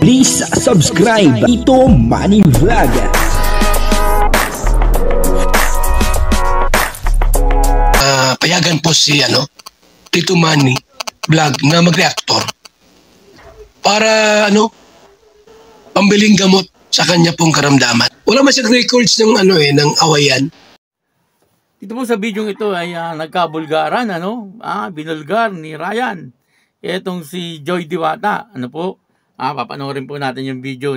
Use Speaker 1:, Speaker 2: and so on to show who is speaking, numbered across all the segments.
Speaker 1: Please subscribe Tito Manny Vlog.
Speaker 2: Payagan po si Tito Manny Vlog na mag-reactor para pambiling gamot sa kanya pong karamdaman. Wala man siyang records ng ng awayan.
Speaker 3: Dito po sa video ito ay nagkabulgaran, binulgar ni Ryan. Itong si Joy Diwata, papanoorin po natin yung video,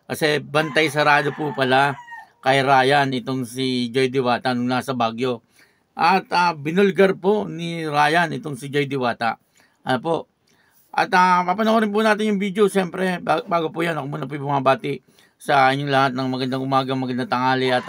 Speaker 3: kasi bantay sarado po pala kay Ryan itong si Joy Diwata nung nasa Baguio. At binulgar po ni Ryan itong si Joy Diwata. At papanoorin po natin yung video. Siyempre, bago po yan, ako muna po bumabati sa inyong lahat ng magandang umaga, magandang tanghali at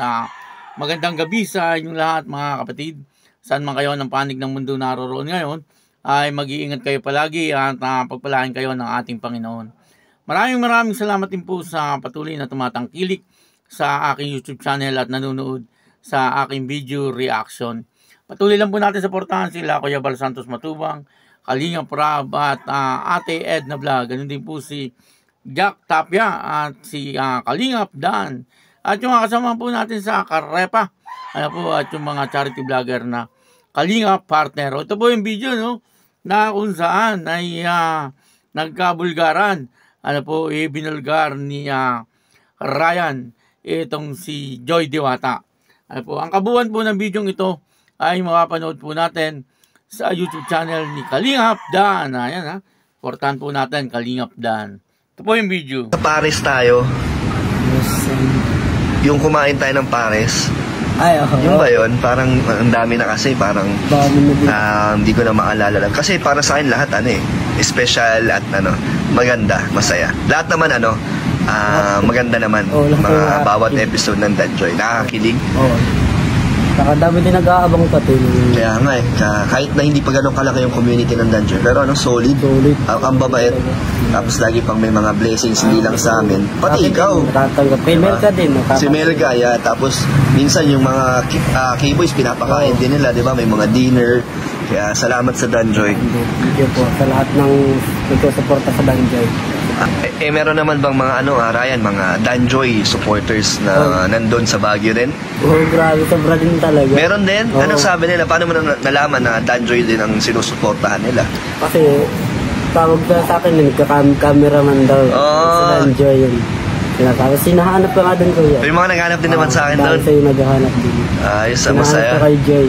Speaker 3: magandang gabi sa inyong lahat mga kapatid. Saan man kayo ng panig ng mundo naroroon ngayon, ay mag-iingat kayo palagi at pagpalain kayo ng ating Panginoon. Maraming salamat din po sa patuloy na tumatangkilik sa aking YouTube channel at nanonood sa aking video reaction. Patuloy lang po natin suportahan sila Kuya Bal Santos Matubang, Kalinga Prab at Ate Edna Vlog. Ganun din po si Jack Tapia at si Kalingap Dan. At yung mga kasama po natin sa Karepa. At yung mga charity vlogger na Kalingap Partner. Ito po yung video na kung saan ay nagkabulgaran. Binulgar ni Ryan itong si Joy Diwata. Ang kabuuan po ng video ito ay makapanood po natin sa YouTube channel ni Kalingap Dan. Ayan Portahan po natin Kalingap Dan. Ito po yung video.
Speaker 4: Sa Pares tayo. Yung kumain tayo ng Pares.
Speaker 5: Ay,
Speaker 4: yung ba yun? Parang ang dami na kasi. Parang hindi ko na maalala lang. Kasi para sa akin lahat special at maganda, masaya. Lahat naman maganda naman. Mga bawat episode ng Danjoy. Nakakakilig.
Speaker 5: Nakadami din nag-aabang pati.
Speaker 4: Kaya nga kahit na hindi pa ganun kalaki yung community ng Danjoy, pero solid. Ang babait. Tapos lagi pang may mga blessings, hindi lang sa amin. Pati ikaw.
Speaker 5: Kay Melka din.
Speaker 4: Si Melka, tapos minsan yung mga K-boys pinapakain din nila, di ba? May mga dinner. Kaya salamat sa Danjoy.
Speaker 5: Thank you po sa lahat ng nagsusuporta sa Danjoy.
Speaker 4: Meron naman bang mga Ryan, mga Danjoy supporters na nandun sa Baguio din?
Speaker 5: Grabe, sobra din talaga.
Speaker 4: Meron din? Anong sabi nila? Paano mo nalaman na Danjoy din ang sinusuportahan nila?
Speaker 5: Kasi tawag sa akin, nagka-cameraman daw sa Danjoy yun. Tapos sinahanap ka nga din ko yan.
Speaker 4: Yung mga naghanap din naman sa akin doon?
Speaker 5: Dahil sa'yo naghahanap din.
Speaker 4: Ayos, masaya.
Speaker 5: Sinahanap ka kay Joy.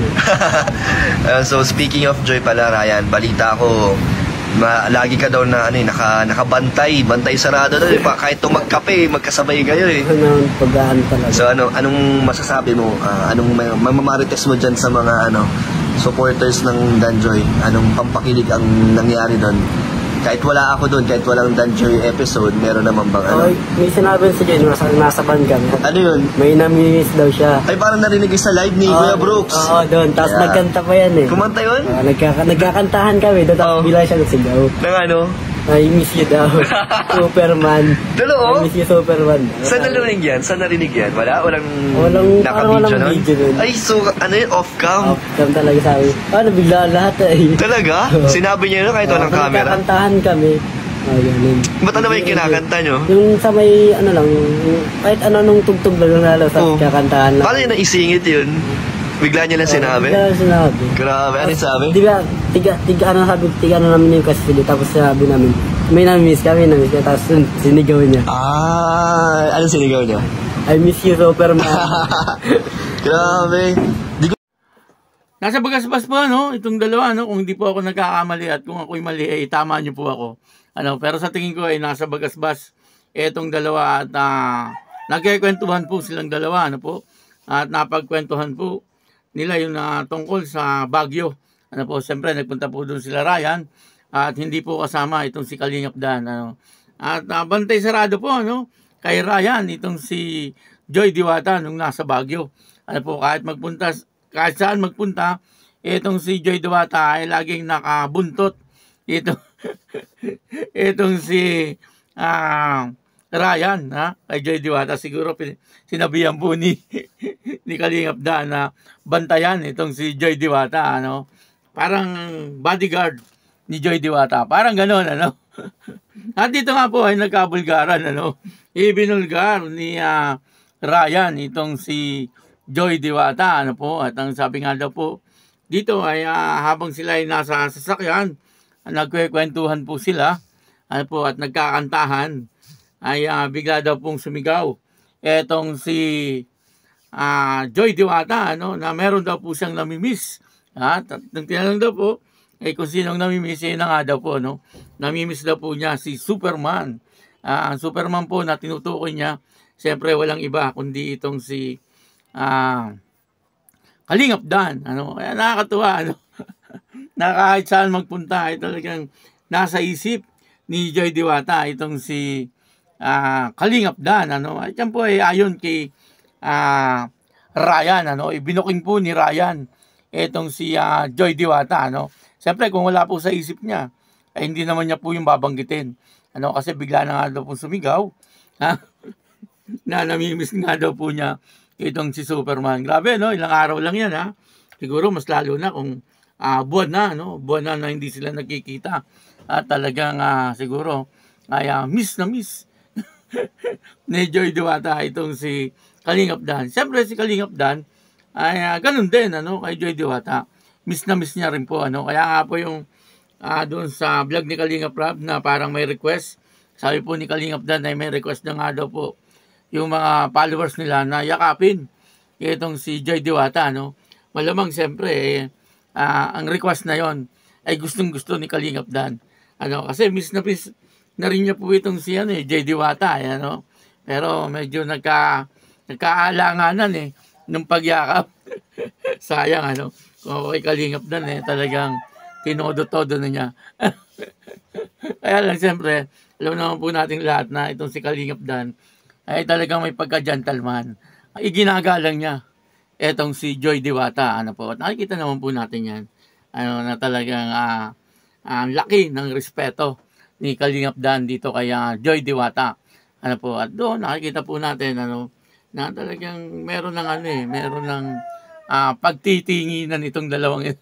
Speaker 4: So speaking of Joy pala, Ryan, balita ko, lagi ka daw na nakabantay, bantay sarado daw. Kahit magkape, magkasabay kayo
Speaker 5: Paggaan talaga.
Speaker 4: So anong masasabi mo? Anong mamamarites mo dyan sa mga supporters ng Danjoy? Anong pampakilig ang nangyari doon? Kahit wala ako doon, kahit walang Danjoy episode, meron naman bang
Speaker 5: may sinabi sa Joy, nasa band kami.
Speaker 4: Ano yun?
Speaker 5: May namimiss daw siya.
Speaker 4: Ay, parang narinig sa live ni Kuya Brooks.
Speaker 5: Oo, doon. Tapos nagkanta pa yan
Speaker 4: Kumanta yun?
Speaker 5: Nagkakantahan kami. Doon tapos bila siya nagsigaw.
Speaker 4: Nang
Speaker 5: I miss you daw. Superman.
Speaker 4: Totoo?
Speaker 5: I miss you, Superman.
Speaker 4: Saan narinig yan? Saan narinig yan? Walang
Speaker 5: naka-video
Speaker 4: nun? Ay, so off-cam?
Speaker 5: Off-cam talaga sabi. Nabigla lahat
Speaker 4: Talaga? Sinabi niya kahit walang camera?
Speaker 5: Nagkakantahan kami. Ganun.
Speaker 4: Ba't ba yung kinakanta nyo?
Speaker 5: Yung sa may kahit nung tugtog lang nalo sa kakantahan lang.
Speaker 4: Paano yung naisingit yun? Bigla niya lang sinabi?
Speaker 5: Bigla lang sinabi.
Speaker 4: Grabe, ano sabi?
Speaker 5: Di ba, tiga namin yung kasi tapos sinabi namin, may namiss kami, tapos sinigaw niya.
Speaker 4: Anong sinigaw niya?
Speaker 5: I miss you, Superman.
Speaker 4: Grabe.
Speaker 3: Nasa Bagasbas po itong dalawa kung hindi po ako nagkakamali at kung ako'y mali tama niyo po ako. Pero sa tingin ko ay nasa Bagasbas itong dalawa at nagkikwentuhan po silang dalawa at napagkwentuhan po nila yung tungkol sa Baguio. Siyempre nagpunta po doon sila Ryan at hindi po kasama itong si Kalingap Dan. At bantay sarado po kay Ryan itong si Joy Diwata nung nasa Baguio. Kahit saan magpunta, itong si Joy Diwata ay laging nakabuntot. Itong si Ryan, kay Joy Diwata, siguro sinabihan po ni Kalingap Dan na bantayan itong si Joy Diwata, parang bodyguard ni Joy Diwata. Parang gano'n, ano? At dito nga po ay nagkabulgaran, ano? Ibinulgar ni Ryan itong si Joy Diwata, ano po? At ang sabi nga daw po, dito ay habang sila ay nasa sasakyan, nagkwekwentuhan po sila, ano po, at nagkakantahan, ay bigla daw pong sumigaw etong si Joy Diwata, ano, na meron daw po siyang namimiss. At nang tinanong daw po, kung sinong namimiss, yun na nga daw po, no? Namimiss daw po niya si Superman. Ang Superman po na tinutukoy niya, siyempre walang iba kundi itong si Kalingap Dan, ano? Kaya nakakatuwa, ano? Na kahit saan magpunta ay talagang nasa isip ni Joy Diwata itong si Kalingap Dan, ano? At yan po ay ayon kay Ryan, ano? Ibinuking po ni Ryan itong si Joy Diwata, ano? Siyempre kung wala po sa isip niya, ay hindi naman niya po yung babanggitin, ano? Kasi bigla na nga daw po sumigaw, ha? Na namimiss nga daw po niya itong si Superman. Grabe, no? Ilang araw lang yan, ha? Siguro mas lalo na kung buwan na, no? Buwan na hindi sila nagkikita. At talagang siguro ay miss na miss ni Joy Diwata itong si Kalingap Dan. Siyempre si Kalingap Dan ay ganun din, ano, kay Joy Diwata. Miss na miss niya rin po, ano. Kaya nga po yung doon sa vlog ni Kalingap Rob na parang may request. Sabi po ni Kalingap Dan ay may request na nga daw po yung mga followers nila na yakapin itong si Joy Diwata, no. Malamang siyempre ang request na yon ay gustong gusto ni Kalingap Dan, ano, kasi miss na rin niya po itong si Joy Diwata, ano. Pero medyo nagkaalanganan ng pagyakap. Sayang, ano, kung kay Kalingap Dan talagang tinodo-todo na niya. Kaya lang siyempre, alam naman po natin lahat na itong si Kalingap Dan ay talagang may pagka-gentleman. Iginagalang niya etong si Joy Diwata, ano po. At nakikita naman po natin yan, ano, na talagang laki ng respeto ni Kalingap Dan dito kay Joy Diwata, ano po. At doon nakikita po natin, ano, na talagang meron ng meron ng pagtitinginan itong dalawang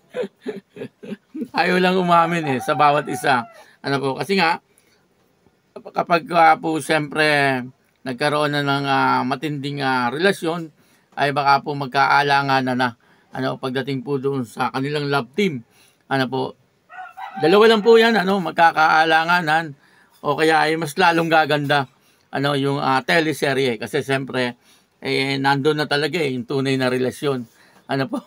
Speaker 3: ayaw lang umamin sa bawat isa, ano po. Kasi nga kapag po siyempre nagkaroon na ng matinding relasyon, ay baka po magkaalangan na, ano, pagdating po doon sa kanilang love team, ano po. Dalawa lang po yan, ano, magkakaalanganan, o kaya ay mas lalong gaganda, ano, yung teleserye, kasi siyempre nandun na talaga yung tunay na relasyon, ano po.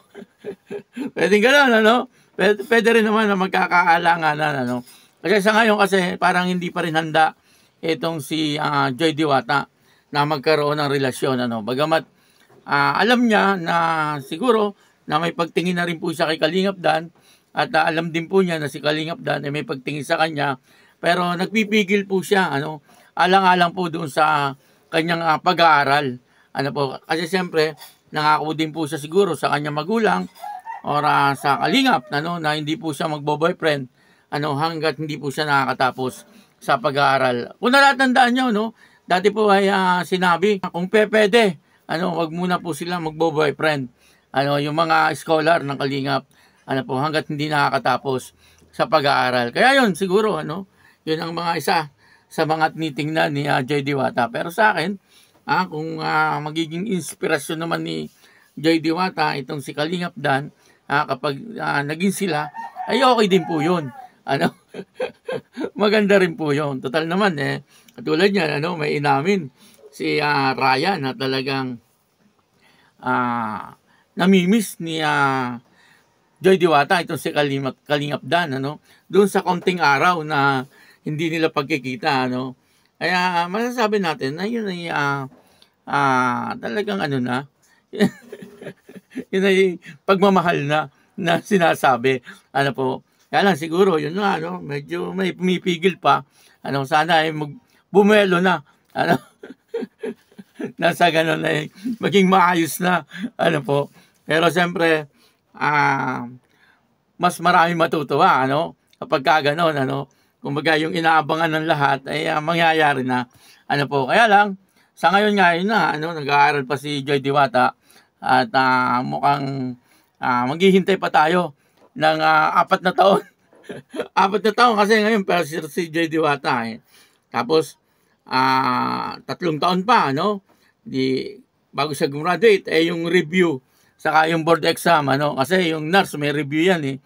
Speaker 3: Pwedeng gano'n, ano. Pwede rin naman na magkakaalanganan, ano. Kasi sa ngayon kasi parang hindi pa rin handa itong si Joy Diwata na magkaroon ng relasyon, ano. Bagamat alam niya na siguro na may pagtingin na rin po siya kay Kalingap Dan, at alam din po niya na si Kalingap Dan ay may pagtingin sa kanya, pero nagpipigil po siya, ano, alang-alang po doon sa kanyang pag-aaral, ano po. Kasi siyempre nangako din po siya siguro sa kanyang magulang or sa Kalingap, ano, na hindi po siya magbo-boyfriend, ano, hanggat hindi po siya nakakatapos sa pag-aaral. Kung natatandaan niyo, no, dati po ay sinabi kung pwede, ano, wag muna po sila magbo-boyfriend, ano, yung mga scholar ng Kalingap, ano po, hanggat hindi nakakatapos sa pag-aaral. Kaya yun siguro, ano, yun ang mga isa sa mga tinitingnan ni Joy Diwata. Pero sa akin, kung magiging inspirasyon naman ni Joy Diwata itong si Kalingap Dan, kapag naging sila, ay okay din po yun, ano. Maganda rin po yun. Total naman, katulad niyan, ano, may inamin si Ryan na talagang namimiss ni Joy Diwata itong si Kalingap Dan, ano, doon sa konting araw na hindi nila pagkikita, ano. Kaya masasabi natin na yun ay talagang ano na yun ay pagmamahal na sinasabi, ano po. Kaya lang siguro yun na, ano, medyo may pumipigil pa, ano, sana ay bumelo na, ano. Nasa ganun na maging maayos na, ano po. Pero siyempre mas marami matutuwa, ano, kapag kaganon, ano. Kumbaga yung inaabangan ng lahat ay mangyayari na, ano po. Kaya lang sa ngayon nga yun na, ano, nag-aaral pa si Joy Diwata at mukhang maghihintay pa tayo ng 4 na taon 4 na taon kasi ngayon, pero si Joy Diwata eh. Tapos, 3 taon pa, ano? Bago siya graduate, eh yung review, saka yung board exam, ano? Kasi yung nurse, may review yan eh.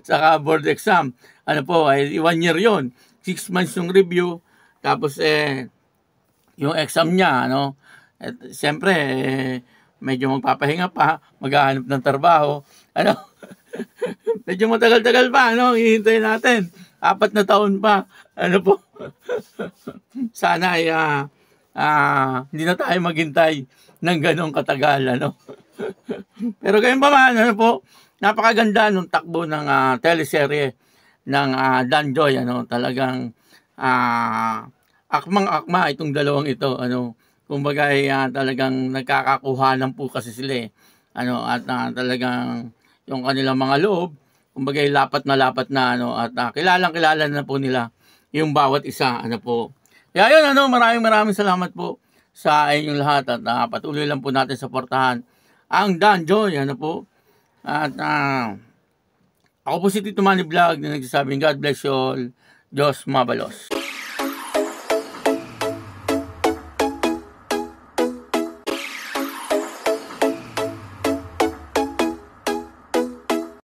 Speaker 3: Saka board exam, ano po, ay 1 year yon, 6 months yung review, tapos yung exam niya, ano? At siyempre, medyo magpapahinga pa, maghahanap ng trabaho, ano? Medyo matagal-tagal pa, ano? Hihintayin natin. 4 na taon pa, ano po? Sana ay hindi na tayo maghintay ng ganong katagal, ano? Pero gayon pa man, ano po? Napakaganda nung takbo ng teleserye ng Dan Joy, ano? Talagang akmang-akma itong dalawang ito, ano? Kumbaga talagang nagkakakuhanan po kasi sila eh. Ano, at talagang yung kanilang mga loob, kumbaga lapat na ano, at kilalang-kilala na po nila yung bawat isa, ano po. Kaya yun, ano, maraming salamat po sa inyong lahat at patuloy lang po natin suportahan ang Dan Joy, ano po. At ako po si Tito Manny Vlog na nagsasabing God bless you all. Diyos mabalos.